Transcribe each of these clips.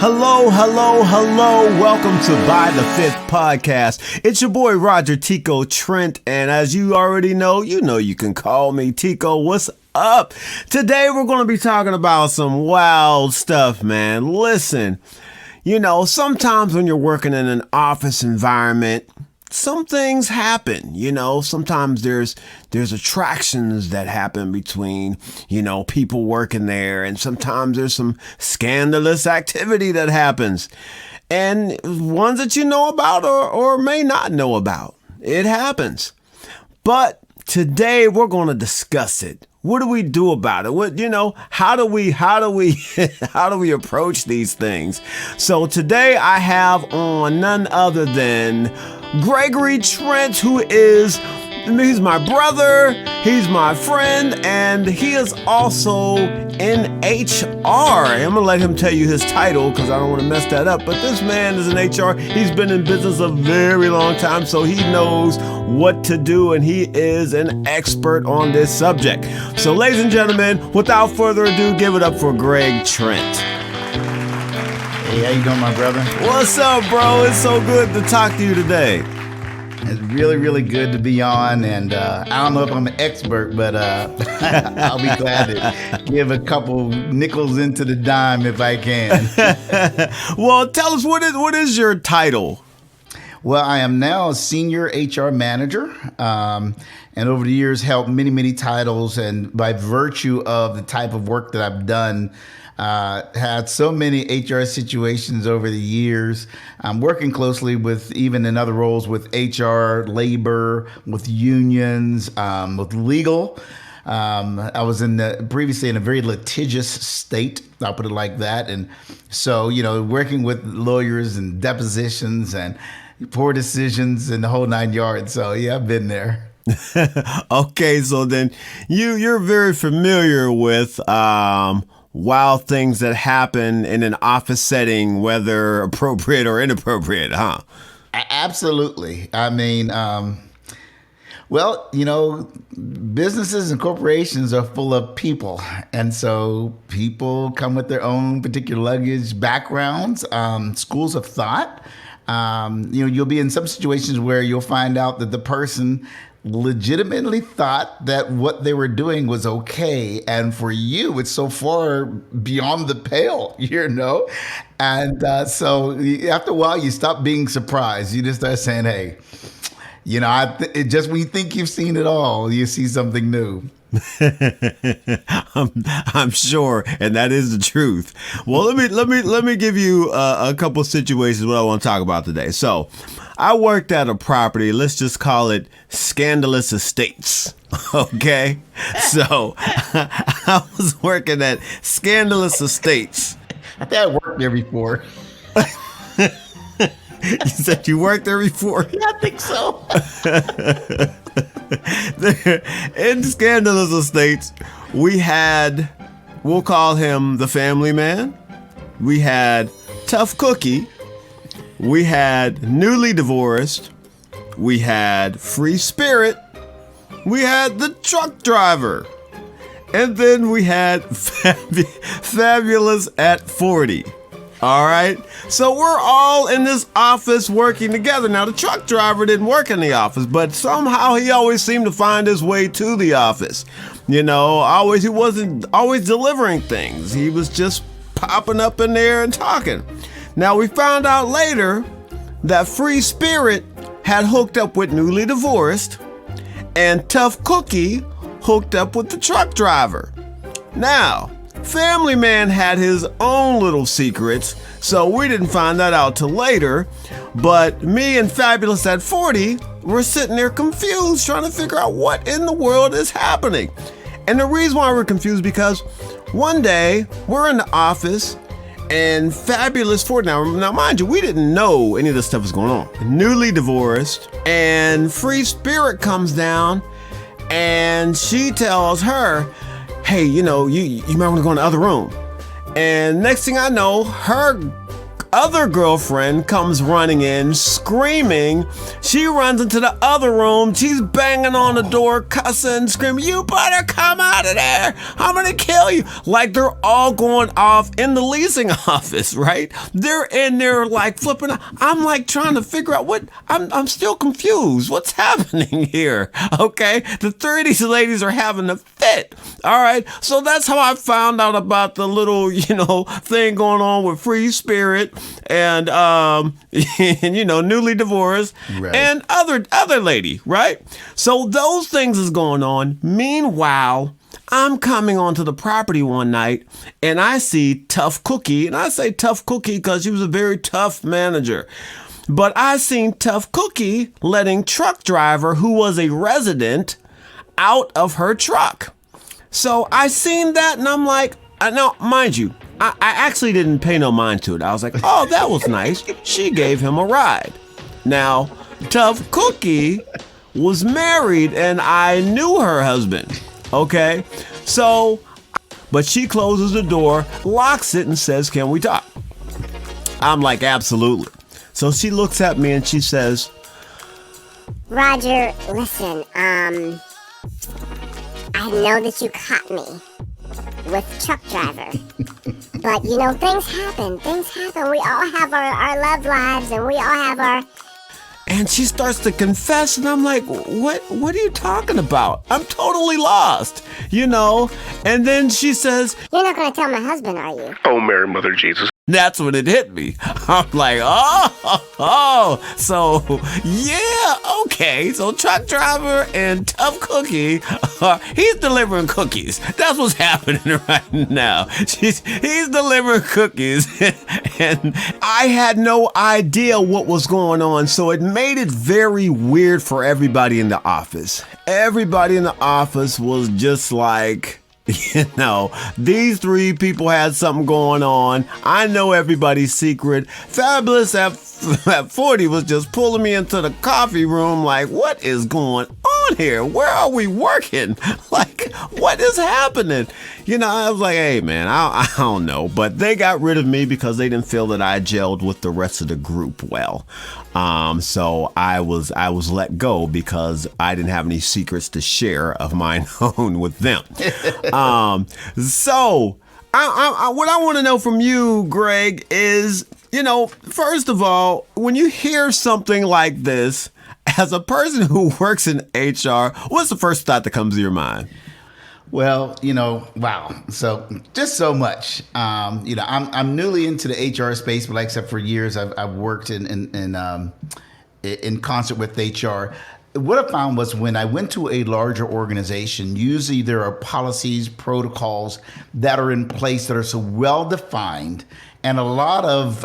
Hello. Welcome to By the Fifth Podcast. It's your boy, Roger Tico Trent. And as you already know, you can call me Tico. What's up? Today, we're going to be talking about some wild stuff, man. Listen, sometimes when you're working in an office environment, some things happen, sometimes there's attractions that happen between, people working there, and sometimes there's some scandalous activity that happens, and ones that you know about or may not know about. It happens. But today we're going to discuss it. What do we do about it? How do we approach these things? So today I have on none other than Gregory Trent, he's my brother, he's my friend, and he is also in HR. I'm going to let him tell you his title because I don't want to mess that up. But this man is in HR. He's been in business a very long time, so he knows what to do, and he is an expert on this subject. So, ladies and gentlemen, without further ado, give it up for Greg Trent. Hey, how you doing, my brother? What's up, bro? It's so good to talk to you today. It's really, really good to be on, and I don't know if I'm an expert, but I'll be glad to give a couple nickels into the dime if I can. Well, tell us, what is your title? Well, I am now a senior HR manager, and over the years held many titles, and by virtue of the type of work that I've done, had so many HR situations over the years. I'm working closely with, even in other roles, with HR, labor, with unions, with legal. I was previously in a very litigious state, I'll put it like that. And so, working with lawyers and depositions and poor decisions and the whole 9 yards. So yeah, I've been there. Okay, so then you're very familiar with wild things that happen in an office setting, whether appropriate or inappropriate, huh? Absolutely. I mean, businesses and corporations are full of people. And so people come with their own particular luggage, backgrounds, schools of thought. You'll be in some situations where you'll find out that the person legitimately thought that what they were doing was okay, and for you it's so far beyond the pale, and so after a while you stop being surprised. You just start saying, hey, just when you think you've seen it all, you see something new. I'm sure, and that is the truth. Well, let me give you a couple of situations what I want to talk about today. So, I worked at a property. Let's just call it Scandelous Estates. Okay, so I was working at Scandelous Estates. I think I worked there before. You said you worked there before? Yeah, I think so. In Scandelous Estates, we had, we'll call him the family man. We had Tough Cookie. We had Newly Divorced. We had Free Spirit. We had the Truck Driver. And then we had Fabulous at 40. All right. So we're all in this office working together. Now, the truck driver didn't work in the office, but somehow he always seemed to find his way to the office. He wasn't always delivering things. He was just popping up in there and talking. Now, we found out later that Free Spirit had hooked up with Newly Divorced, and Tough Cookie hooked up with the truck driver. Now, Family Man had his own little secrets, so we didn't find that out till later. But me and Fabulous at 40 were sitting there confused, trying to figure out what in the world is happening. And the reason why we're confused because one day we're in the office and Fabulous 40, now mind you, we didn't know any of this stuff was going on. Newly Divorced, and Free Spirit comes down and she tells her, hey, you might want to go in the other room. And next thing I know, her other girlfriend comes running in, screaming. She runs into the other room. She's banging on the door, cussing, screaming, "You better come out of there. I'm going to kill you." Like they're all going off in the leasing office, right? They're in there like flipping. I'm like trying to figure out I'm still confused. What's happening here? Okay. The three of these ladies are having a fit. All right. So that's how I found out about the little, thing going on with Free Spirit and, newly divorced right. and other lady, right? So those things is going on. Meanwhile, I'm coming onto the property one night and I see Tough Cookie. And I say Tough Cookie because she was a very tough manager. But I seen Tough Cookie letting truck driver who was a resident out of her truck. So I seen that and I'm like, now, mind you, I actually didn't pay no mind to it. I was like, oh, that was nice. She gave him a ride. Now, Tough Cookie was married and I knew her husband. Okay? So, but she closes the door, locks it, and says, "Can we talk?" I'm like, absolutely. So she looks at me and she says, "Roger, listen, I know that you caught me with truck driver. But, things happen. We all have our love lives and we all have our..." And she starts to confess, and I'm like, what are you talking about? I'm totally lost, And then she says, "You're not going to tell my husband, are you?" Oh, Mary, Mother of Jesus. That's when it hit me. I'm like, so yeah, okay. So truck driver and Tough Cookie, he's delivering cookies. That's what's happening right now. He's delivering cookies, and I had no idea what was going on. So it made it very weird for everybody in the office. Everybody in the office was just like, these three people had something going on. I know everybody's secret. Fabulous at 40 was just pulling me into the coffee room like, what is going on here? Where are we working? Like, what is happening? I was like, hey, man, I don't know. But they got rid of me because they didn't feel that I gelled with the rest of the group well. So I was let go because I didn't have any secrets to share of mine own with them. So what I want to know from you, Greg, is, first of all, when you hear something like this, as a person who works in HR, what's the first thought that comes to your mind? Well, wow. So just so much. I'm newly into the HR space, but like I said, for years I've worked in concert with HR. What I found was when I went to a larger organization, usually there are policies, protocols that are in place that are so well defined, and a lot of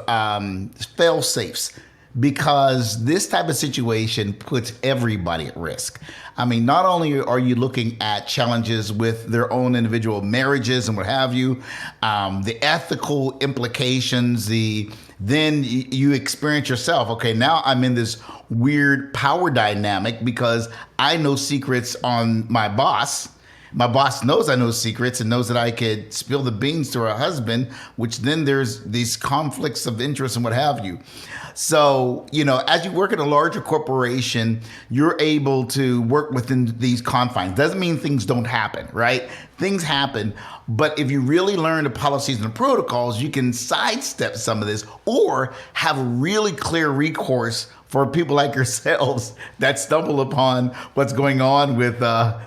fail safes. Because this type of situation puts everybody at risk. I mean, not only are you looking at challenges with their own individual marriages and what have you, the ethical implications, then you experience yourself, okay, now I'm in this weird power dynamic because I know secrets on my boss. My boss knows I know secrets and knows that I could spill the beans to her husband, which then there's these conflicts of interest and what have you. So, as you work in a larger corporation, you're able to work within these confines. Doesn't mean things don't happen, right? Things happen. But if you really learn the policies and the protocols, you can sidestep some of this or have a really clear recourse for people like yourselves that stumble upon what's going on with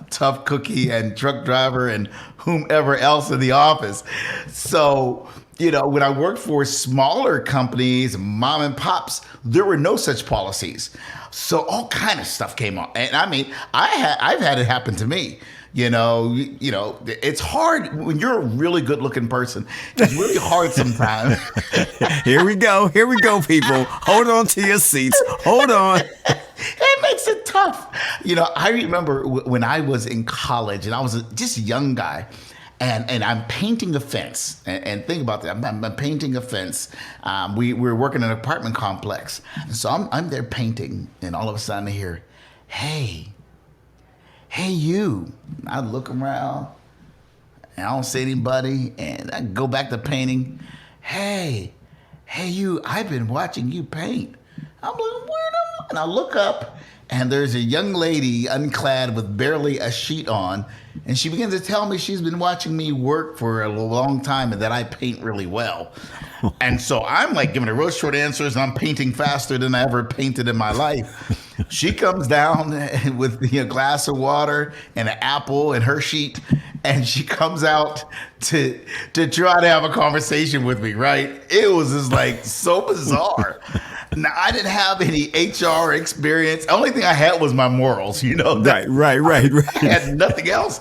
Tough Cookie and truck driver and whomever else in the office. So, when I worked for smaller companies, mom and pops, there were no such policies. So all kind of stuff came up. And I mean, I've had it happen to me. It's hard when you're a really good looking person. It's really hard sometimes. Here we go, people. Hold on to your seats. Hold on. It makes it tough. I remember when I was in college and I was just a young guy. And I'm painting a fence. And think about that. I'm painting a fence. We were working in an apartment complex. And so I'm there painting. And all of a sudden I hear, hey, you. I look around. And I don't see anybody. And I go back to painting. Hey, "Hey, I've been watching you paint." I'm like, "Where?" And I look up, and there's a young lady unclad with barely a sheet on, and she begins to tell me she's been watching me work for a long time and that I paint really well. And so I'm like giving her real short answers, and I'm painting faster than I ever painted in my life. She comes down with a glass of water and an apple and her sheet, and she comes out to try to have a conversation with me, right? It was just like so bizarre. Now, I didn't have any HR experience. The only thing I had was my morals, Right. I had nothing else.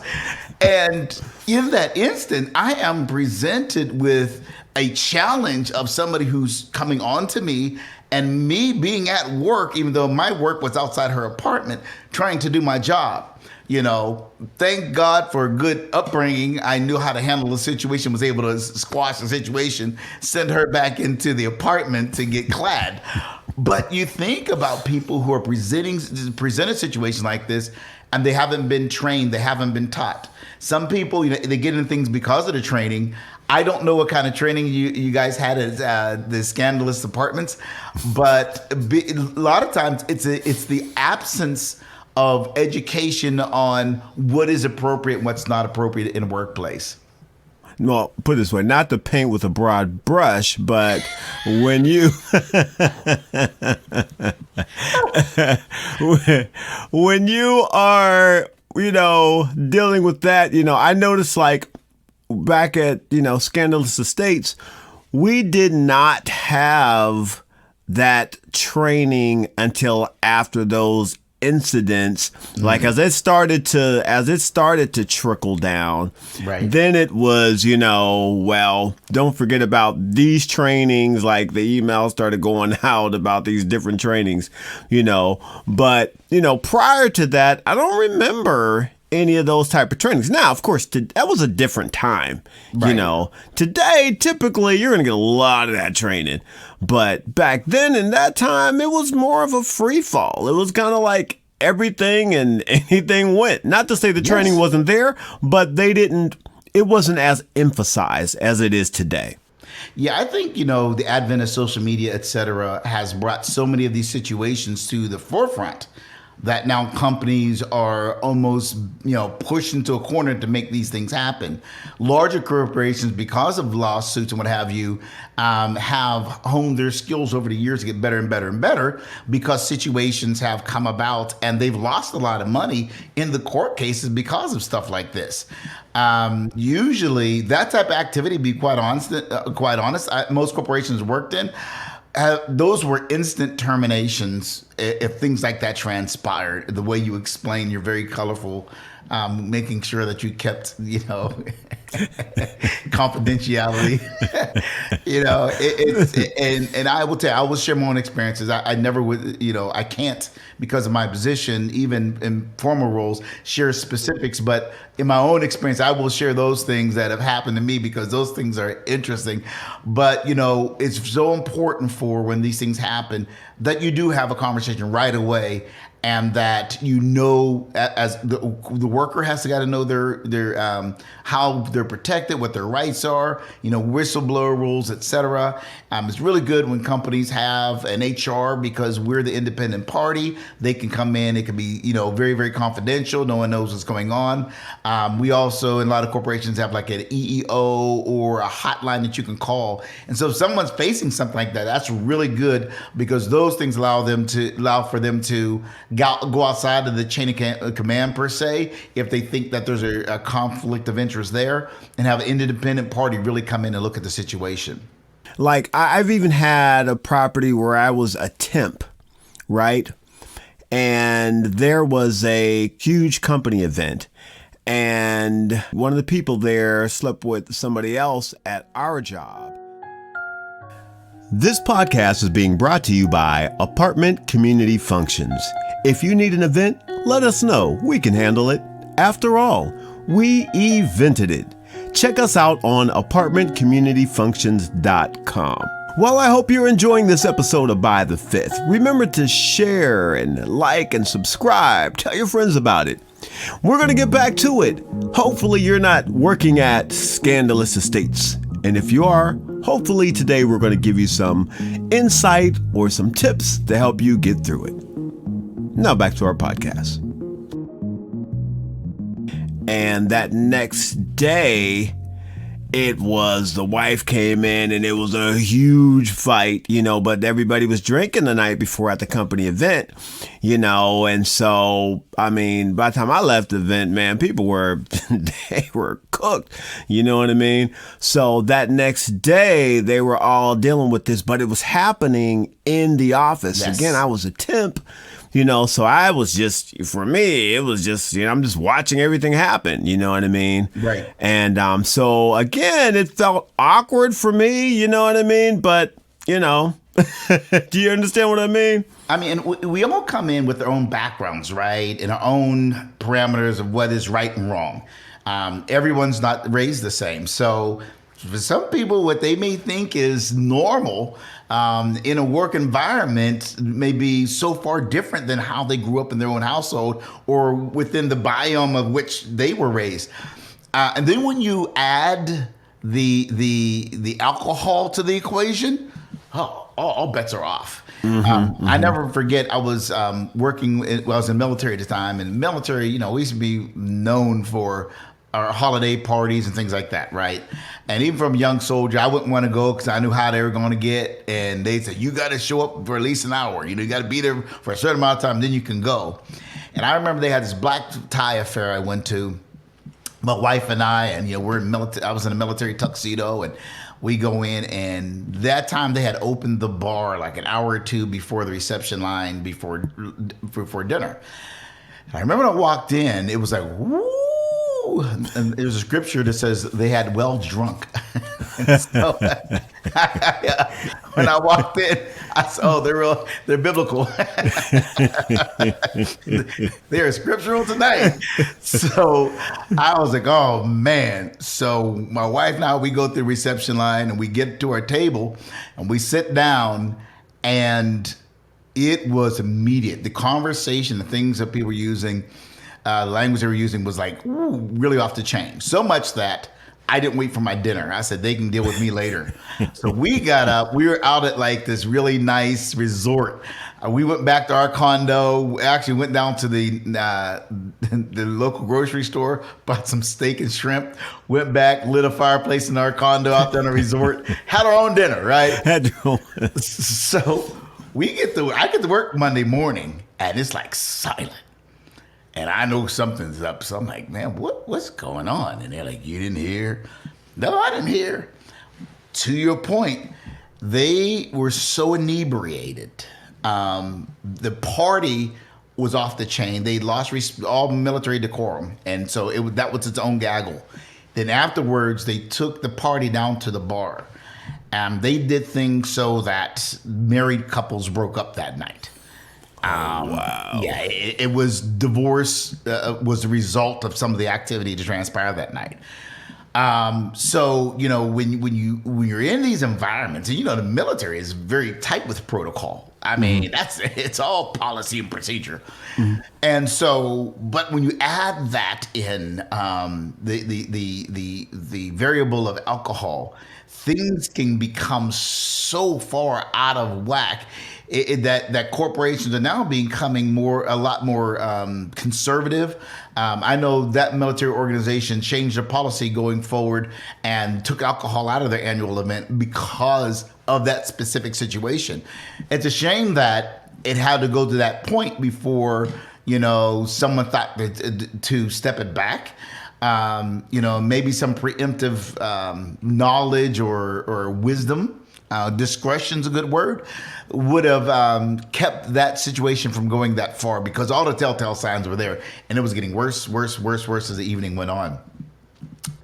And in that instant, I am presented with a challenge of somebody who's coming on to me, and me being at work, even though my work was outside her apartment, trying to do my job. Thank God for a good upbringing. I knew how to handle the situation, was able to squash the situation, send her back into the apartment to get clad. But you think about people who are presented situations like this, and they haven't been trained, they haven't been taught. Some people, they get into things because of the training. I don't know what kind of training you guys had at the Scandelous Apartments, but a lot of times it's the absence of education on what is appropriate and what's not appropriate in a workplace. Well, put it this way, not to paint with a broad brush, but when you when you are, dealing with that, I noticed like back at, Scandelous Estates, we did not have that training until after those incidents. Like as it started to trickle down, right, then it was, well, don't forget about these trainings. Like the emails started going out about these different trainings, but prior to that, I don't remember any of those type of trainings. Now, of course, that was a different time. Right. Today, typically you're going to get a lot of that training. But back then in that time, it was more of a free fall. It was kind of like everything and anything went. Not to say the training wasn't there, but it wasn't as emphasized as it is today. Yeah, I think, the advent of social media, et cetera, has brought so many of these situations to the forefront that now companies are almost, pushed into a corner to make these things happen. Larger corporations, because of lawsuits and what have you, have honed their skills over the years to get better and better and better because situations have come about and they've lost a lot of money in the court cases because of stuff like this. Usually that type of activity, to be quite honest, most corporations worked in, those were instant terminations if things like that transpired. The way you explain, you're very colorful, making sure that you kept, confidentiality. And I will tell you, I will share my own experiences. I never would, I can't, because of my position, even in formal roles, share specifics. But in my own experience, I will share those things that have happened to me because those things are interesting. But, it's so important for when these things happen that you do have a conversation right away, and that as the worker has to got to know their how they're protected, what their rights are, whistleblower rules, etc. It's really good when companies have an HR because we're the independent party. They can come in. It can be very, very confidential. No one knows what's going on. We also, in a lot of corporations, have like an EEO or a hotline that you can call. And so if someone's facing something like that, that's really good because those things allow for them to go outside of the chain of command per se, if they think that there's a conflict of interest there, and have an independent party really come in and look at the situation. Like I've even had a property where I was a temp, right? And there was a huge company event, and one of the people there slept with somebody else at our job. This podcast is being brought to you by Apartment Community Functions. If you need an event, let us know. We can handle it. After all, we evented it. Check us out on apartmentcommunityfunctions.com. Well, I hope you're enjoying this episode of By the Fifth. Remember to share and like and subscribe. Tell your friends about it. We're going to get back to it. Hopefully you're not working at Scandelous Estates. And if you are, Hopefully today we're going to give you some insight or some tips to help you get through it. Now back to our podcast. And that next day, the wife came in and it was a huge fight, but everybody was drinking the night before at the company event, and so, by the time I left the event, man, people they were cooked, you know what I mean? So that next day they were all dealing with this, but it was happening in the office. Yes. Again, I was a temp. So I was for me, it was I'm just watching everything happen, you know what I mean? Right. And so again, it felt awkward for me, you know what I mean? But, do you understand what I mean? We all come in with our own backgrounds, right? And our own parameters of what is right and wrong. Everyone's not raised the same. So for some people, what they may think is normal in a work environment may be so far different than how they grew up in their own household or within the biome of which they were raised. And then when you add the alcohol to the equation, all bets are off. I never forget, I was working, I was in the military at the time, and military, we used to be known for our holiday parties and things like that, right? And even from a young soldier, I wouldn't want to go because I knew how they were going to get. And they said, you got to show up for at least an hour. You got to be there for a certain amount of time, then you can go. And I remember they had this black tie affair I went to, my wife and I, and we're in military. I was in a military tuxedo, and we go in, and that time they had opened the bar like an hour or two before the reception line before dinner. And I remember when I walked in, it was like, woo! And there's a scripture that says they had well drunk. So when I walked in, I saw, they're biblical. They're scriptural tonight. So I was like, oh man. So my wife and I, we go through the reception line and we get to our table and we sit down, and it was immediate. The conversation, the things that people were using, the language they were using was like really off the chain. So much that I didn't wait for my dinner. I said, they can deal with me later. So we got up. We were out at like this really nice resort. We went back to our condo. Actually went down to the local grocery store, bought some steak and shrimp, went back, lit a fireplace in our condo out there on the resort, had our own dinner, right? So I get to work Monday morning, and it's like silent. And I know something's up. So I'm like, man, what's going on? And they're like, you didn't hear? No, I didn't hear. To your point, they were so inebriated. The party was off the chain. They lost all military decorum. And so that was its own gaggle. Then afterwards, they took the party down to the bar. And they did things so that married couples broke up that night. Wow. Yeah, it was divorce was the result of some of the activity to transpire that night. So when you're in these environments, and the military is very tight with protocol. It's all policy and procedure. Mm-hmm. And so, but when you add that in, the variable of alcohol, things can become so far out of whack. That corporations are now becoming a lot more conservative. I know that military organization changed their policy going forward and took alcohol out of their annual event because of that specific situation. It's a shame that it had to go to that point before someone thought to step it back. Maybe some preemptive knowledge or wisdom. Discretion's a good word, would have kept that situation from going that far, because all the telltale signs were there, and it was getting worse as the evening went on.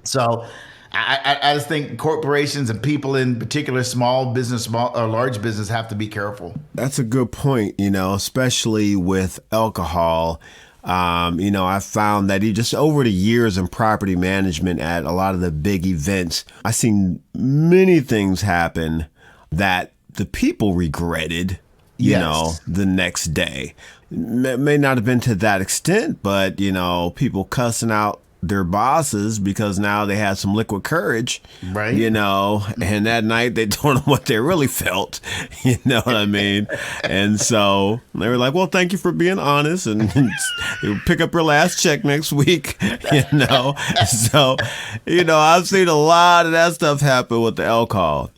So I just think corporations and people in particular, small business, or large business, have to be careful. That's a good point, especially with alcohol. I found that just over the years in property management at a lot of the big events, I've seen many things happen that the people regretted, the next day. It may not have been to that extent, but, people cussing out their bosses because now they had some liquid courage, Right. and that night they told them what they really felt, you know what I mean? And so they were like, well, thank you for being honest, and you'll pick up your last check next week, So, I've seen a lot of that stuff happen with the alcohol,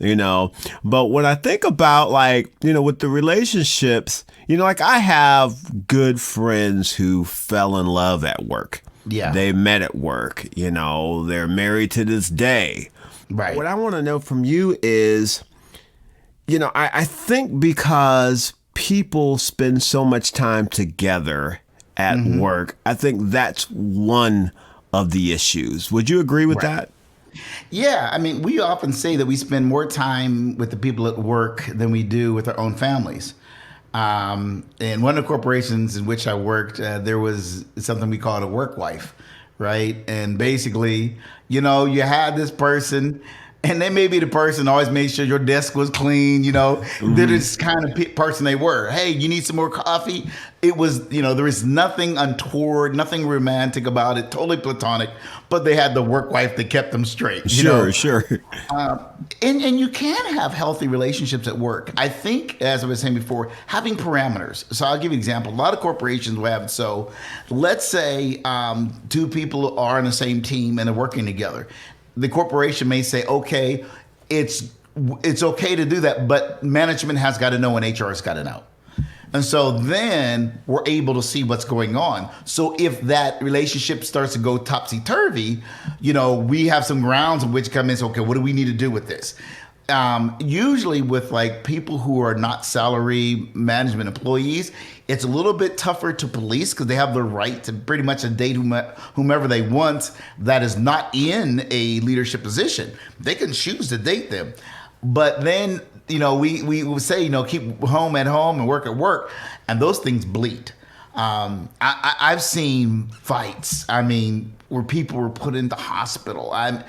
but when I think about with the relationships, like I have good friends who fell in love at work. Yeah. They met at work, they're married to this day. Right. What I want to know from you is, I think because people spend so much time together at work, I think that's one of the issues. Would you agree with that? Yeah. I mean, we often say that we spend more time with the people at work than we do with our own families. In one of the corporations in which I worked, there was something we called a work wife, right? And basically, you had this person, and they may be the person always made sure your desk was clean, They're this kind of person they were. Hey, you need some more coffee? It was, there was nothing untoward, nothing romantic about it, totally platonic, but they had the work wife that kept them straight. Sure. And you can have healthy relationships at work. I think, as I was saying before, having parameters. So I'll give you an example. A lot of corporations will have it. So let's say two people are on the same team and they're working together. The corporation may say, okay, it's okay to do that, but management has got to know and HR has got to know. And so then we're able to see what's going on. So if that relationship starts to go topsy-turvy, we have some grounds in which come in and say, okay, what do we need to do with this? Usually with people who are not salary management employees, it's a little bit tougher to police because they have the right to pretty much date whomever they want that is not in a leadership position. They can choose to date them. But then, we would say, keep home at home and work at work, and those things bleed. I've seen fights. I mean, where people were put into hospital. I've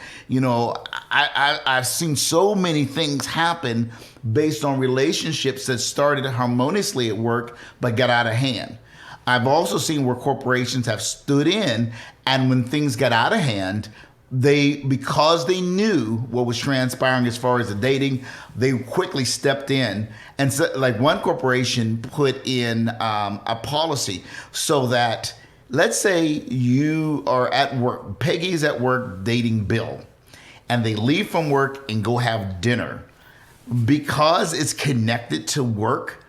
seen so many things happen based on relationships that started harmoniously at work but got out of hand. I've also seen where corporations have stood in, and when things got out of hand, because they knew what was transpiring as far as the dating, they quickly stepped in. And so, one corporation put in a policy so that, let's say you are at work, Peggy's at work dating Bill, and they leave from work and go have dinner. Because it's connected to work,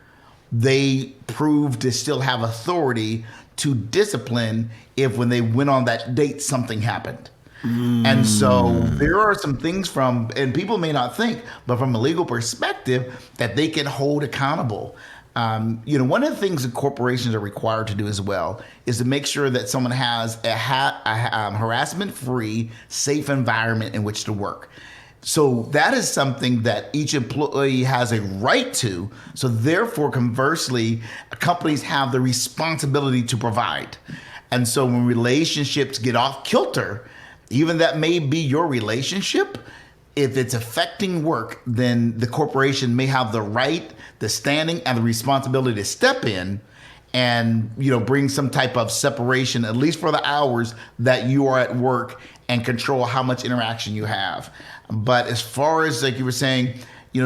they prove to still have authority to discipline if when they went on that date, something happened. And so there are some things and people may not think, but from a legal perspective, that they can hold accountable. One of the things that corporations are required to do as well is to make sure that someone has a harassment-free, safe environment in which to work. So that is something that each employee has a right to. So therefore, conversely, companies have the responsibility to provide. And so when relationships get off kilter, even that may be your relationship, if it's affecting work, then the corporation may have the right, the standing, and the responsibility to step in and bring some type of separation, at least for the hours that you are at work, and control how much interaction you have. But as far as like you were saying,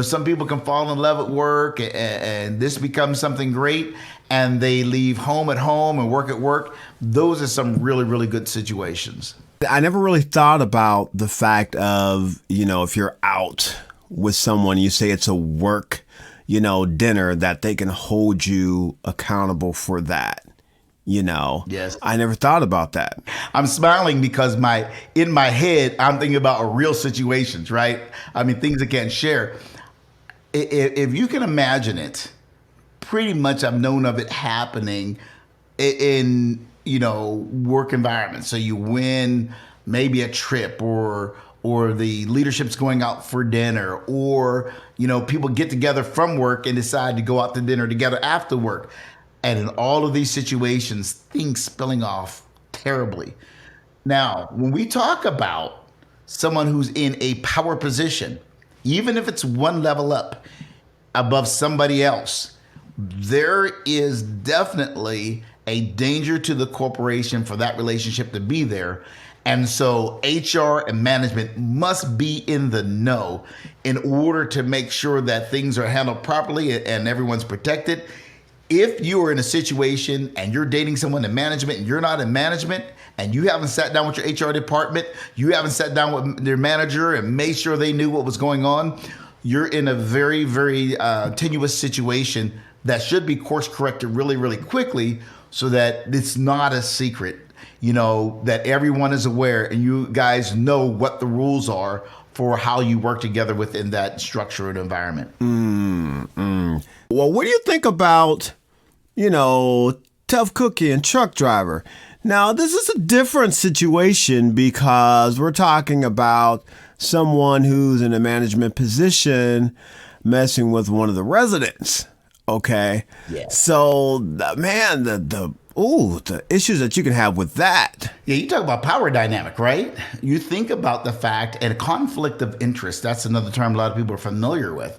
some people can fall in love at work and this becomes something great, and they leave home at home and work at work. Those are some really, really good situations. I never really thought about the fact of, if you're out with someone, you say it's a work, dinner, that they can hold you accountable for that. Yes. I never thought about that. I'm smiling because in my head, I'm thinking about real situations, right? I mean, things I can't share. If you can imagine it, pretty much I've known of it happening in work environments. So you win maybe a trip or the leadership's going out for dinner, or, people get together from work and decide to go out to dinner together after work. And in all of these situations, things spilling off terribly. Now, when we talk about someone who's in a power position, even if it's one level up above somebody else, there is definitely a danger to the corporation for that relationship to be there. And so HR and management must be in the know in order to make sure that things are handled properly and everyone's protected. If you are in a situation and you're dating someone in management and you're not in management and you haven't sat down with your HR department, you haven't sat down with their manager and made sure they knew what was going on, you're in a very, very tenuous situation that should be course corrected really, really quickly so that it's not a secret, that everyone is aware and you guys know what the rules are for how you work together within that structure and environment. Well, what do you think about, Tough Cookie and Truck Driver? Now, this is a different situation because we're talking about someone who's in a management position messing with one of the residents. Okay. Yeah. So, man, the issues that you can have with that. Yeah, you talk about power dynamic, right? You think about the fact and conflict of interest. That's another term a lot of people are familiar with.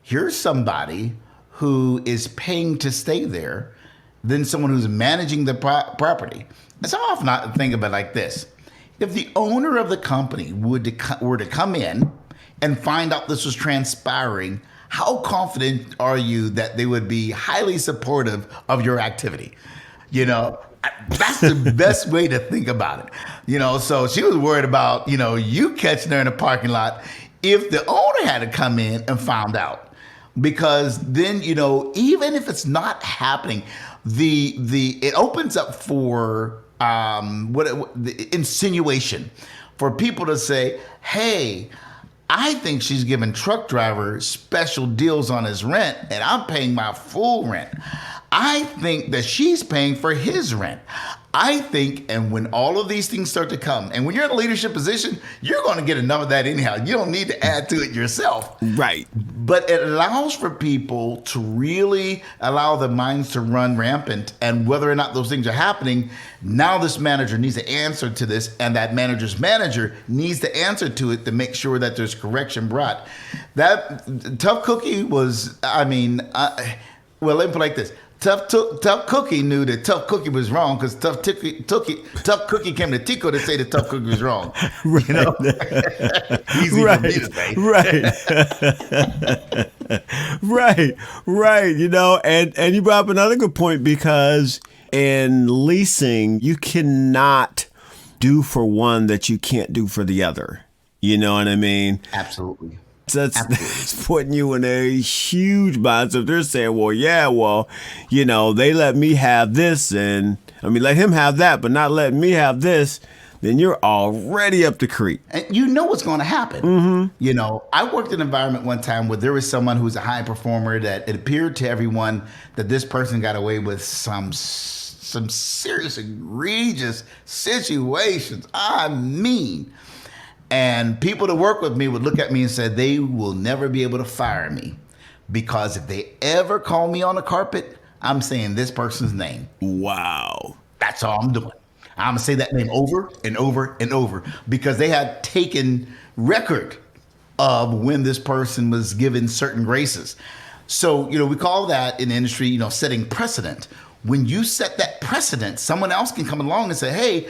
Here's somebody who is paying to stay there, then someone who's managing the property. And so often I think about it like this. If the owner of the company were to come in and find out this was transpiring, how confident are you that they would be highly supportive of your activity? That's the best way to think about it. So she was worried about, you catching her in the parking lot if the owner had to come in and found out. Because then, even if it's not happening, it opens up for the insinuation for people to say, hey, I think she's giving Truck Driver special deals on his rent and I'm paying my full rent. I think that she's paying for his rent. I think, and when all of these things start to come, and when you're in a leadership position, you're going to get enough of that anyhow. You don't need to add to it yourself. Right. But it allows for people to really allow the minds to run rampant, and whether or not those things are happening, now this manager needs to answer to this, and that manager's manager needs to answer to it to make sure that there's correction brought. That Tough Cookie was, let me put it like this. Tough Cookie knew that Tough Cookie was wrong because Tough Cookie came to Tico to say that Tough Cookie was wrong. Easy for me to say. Right. And you brought up another good point because in leasing, you cannot do for one that you can't do for the other. You know what I mean? Absolutely. That's putting you in a huge bind. So if they're saying, they let me have this let him have that, but not letting me have this, then you're already up the creek. And you know what's going to happen. Mm-hmm. I worked in an environment one time where there was someone who was a high performer that it appeared to everyone that this person got away with some serious, egregious situations. And people that work with me would look at me and say, they will never be able to fire me because if they ever call me on the carpet, I'm saying this person's name. Wow. That's all I'm doing. I'm going to say that name over and over and over because they had taken record of when this person was given certain graces. So, we call that in the industry, setting precedent. When you set that precedent, someone else can come along and say, hey,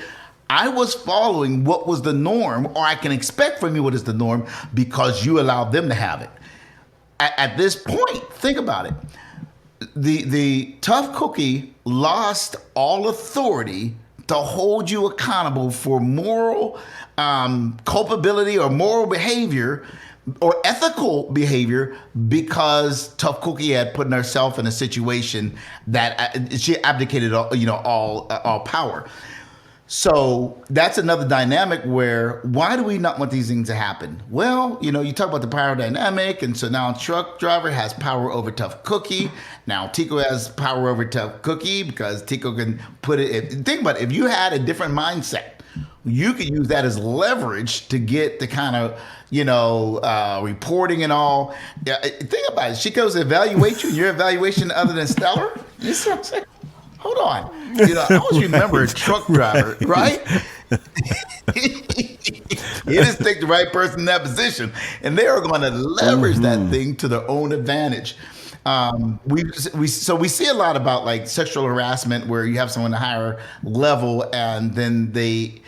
I was following what was the norm, or I can expect from you what is the norm because you allowed them to have it. At this point, think about it. The Tough Cookie lost all authority to hold you accountable for moral culpability or moral behavior or ethical behavior because Tough Cookie had put herself in a situation that she abdicated all power. So that's another dynamic where why do we not want these things to happen? Well, you talk about the power dynamic. And so now Truck Driver has power over Tough Cookie. Now Tico has power over Tough Cookie because Tico can put it. Think about it. If you had a different mindset, you could use that as leverage to get the kind of, reporting and all. Yeah, think about it. She goes to evaluate you and your evaluation other than stellar. You see what I'm saying? Hold on. I always remember a Truck Driver, right? You just take the right person in that position, and they are going to leverage that thing to their own advantage. We see a lot about like sexual harassment where you have someone at a higher level and then they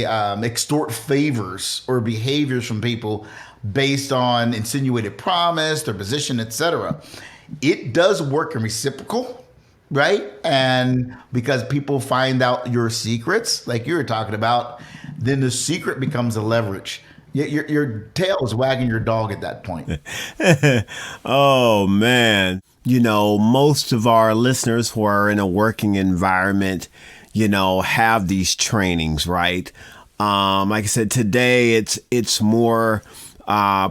extort favors or behaviors from people based on insinuated promise, their position, etc. It does work in reciprocal, right? And because people find out your secrets, like you were talking about, then the secret becomes a leverage. Your tail is wagging your dog at that point. Oh, man. Most of our listeners who are in a working environment, have these trainings, right? Like I said, today it's more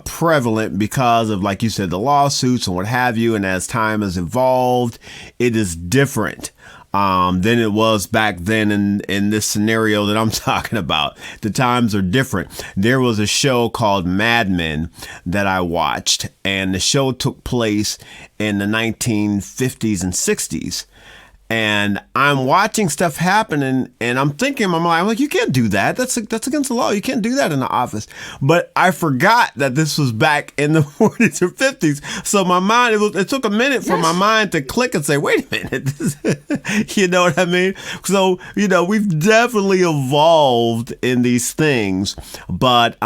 prevalent because of, like you said, the lawsuits and what have you. And as time has evolved, it is different than it was back then in this scenario that I'm talking about. The times are different. There was a show called Mad Men that I watched, and the show took place in the 1950s and 60s. And I'm watching stuff happen, and I'm thinking in my mind, I'm like, you can't do that. That's against the law. You can't do that in the office. But I forgot that this was back in the 40s or 50s. So my mind, it took a minute for my mind to click and say, wait a minute. You know what I mean? So, we've definitely evolved in these things. But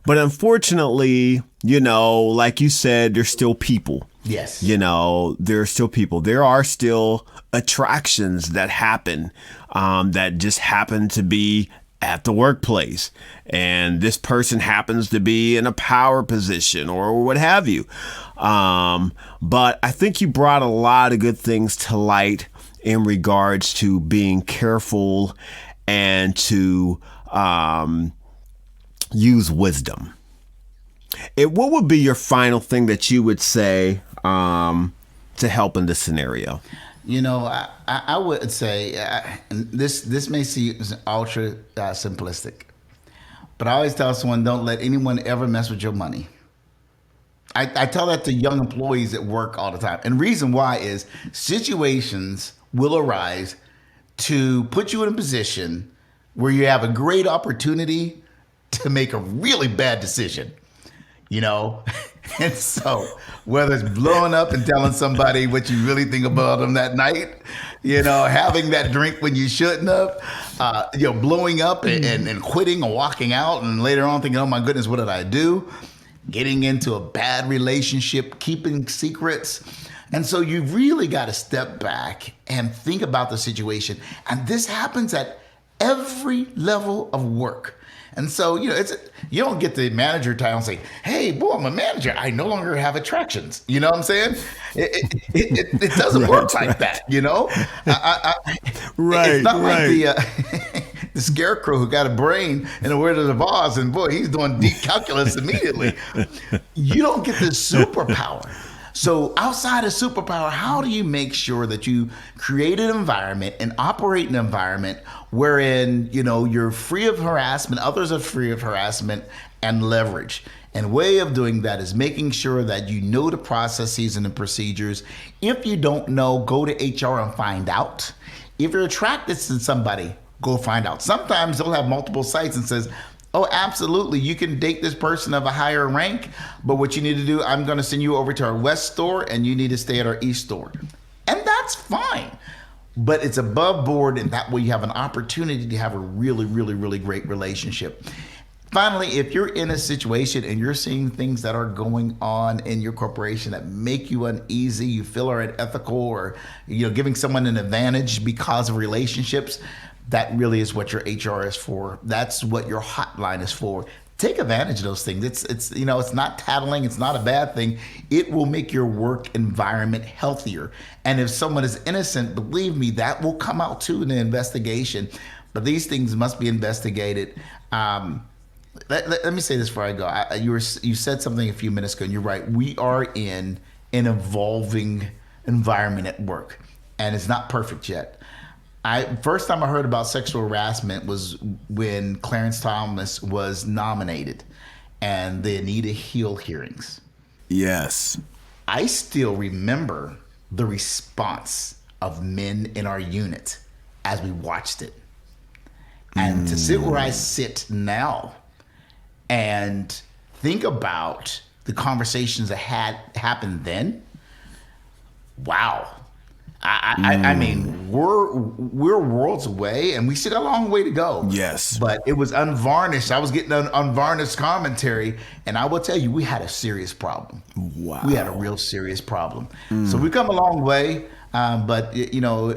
unfortunately, like you said, there's still people. Yes. There are still people. There are still attractions that happen that just happen to be at the workplace. And this person happens to be in a power position or what have you. But I think you brought a lot of good things to light in regards to being careful and to use wisdom. What would be your final thing that you would say to help in this scenario? I would say this may seem ultra simplistic, but I always tell someone, don't let anyone ever mess with your money. I tell that to young employees at work all the time. And the reason why is situations will arise to put you in a position where you have a great opportunity to make a really bad decision. And so whether it's blowing up and telling somebody what you really think about them that night, having that drink when you shouldn't have, blowing up and quitting or walking out and later on thinking, oh my goodness, what did I do? Getting into a bad relationship, keeping secrets. And so you really got to step back and think about the situation. And this happens at every level of work. And so, you don't get the manager title and say, hey, boy, I'm a manager. I no longer have attractions. You know what I'm saying? It doesn't work like that, Right. It's not like the scarecrow who got a brain in the Wizard of Oz, and boy, he's doing deep calculus immediately. You don't get this superpower. So outside of superpower, how do you make sure that you create an environment and operate an environment wherein, you're free of harassment, others are free of harassment and leverage? And way of doing that is making sure that you know the processes and the procedures. If you don't know, go to HR and find out. If you're attracted to somebody, go find out. Sometimes they'll have multiple sites and says, oh, absolutely, you can date this person of a higher rank, but what you need to do, I'm going to send you over to our West store and you need to stay at our East store. And that's fine. But it's above board, and that way you have an opportunity to have a really, really, really great relationship. Finally, if you're in a situation and you're seeing things that are going on in your corporation that make you uneasy, you feel are unethical, or giving someone an advantage because of relationships, that really is what your HR is for. That's what your hotline is for. Take advantage of those things. It's not tattling. It's not a bad thing. It will make your work environment healthier. And if someone is innocent, believe me, that will come out too in the investigation. But these things must be investigated. Let me say this before I go. You said something a few minutes ago, and you're right. We are in an evolving environment at work, and it's not perfect yet. First time I heard about sexual harassment was when Clarence Thomas was nominated and the Anita Hill hearings. Yes. I still remember the response of men in our unit as we watched it. And to sit where I sit now and think about the conversations that had happened then Wow. I mean, we're worlds away, and we still got a long way to go. Yes. But it was unvarnished. I was getting an unvarnished commentary, and I will tell you, we had a serious problem. Wow. We had a real serious problem. So we've come a long way, but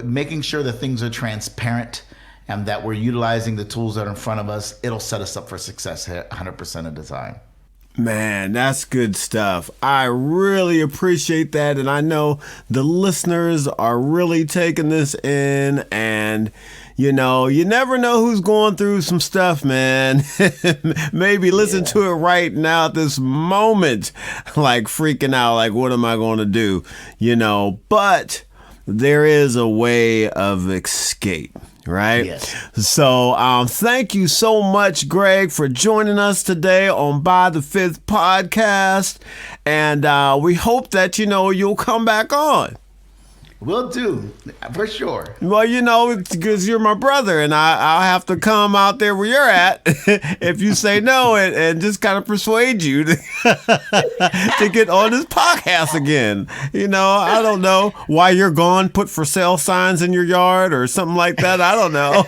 making sure that things are transparent and that we're utilizing the tools that are in front of us, it'll set us up for success 100% of the time. Man, that's good stuff. I really appreciate that. And I know the listeners are really taking this in. And, you never know who's going through some stuff, man. Maybe listen to it right now at this moment, like freaking out, like, what am I going to do? But there is a way of escape. Right? Yes. So thank you so much, Greg, for joining us today on By the Fifth Podcast. And we hope that, you'll come back on. Will do, for sure. Well, because you're my brother, and I'll have to come out there where you're at if you say no, and just kind of persuade you to get on this podcast again. I don't know why you're gone. Put for sale signs in your yard or something like that. I don't know.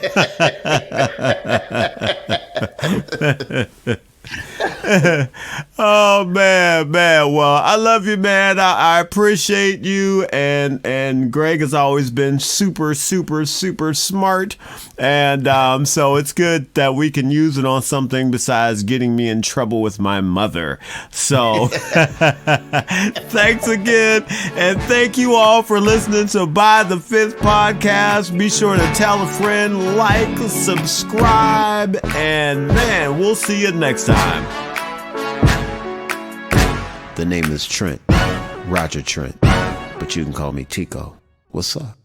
Oh man. Well, I love you, man. I appreciate you, and Greg has always been super smart, and so it's good that we can use it on something besides getting me in trouble with my mother. So thanks again, and thank you all for listening to By the Fifth Podcast. Be sure to tell a friend, like, subscribe, and man, we'll see you next time. The name is Trent, Roger Trent, but you can call me Tico. What's up?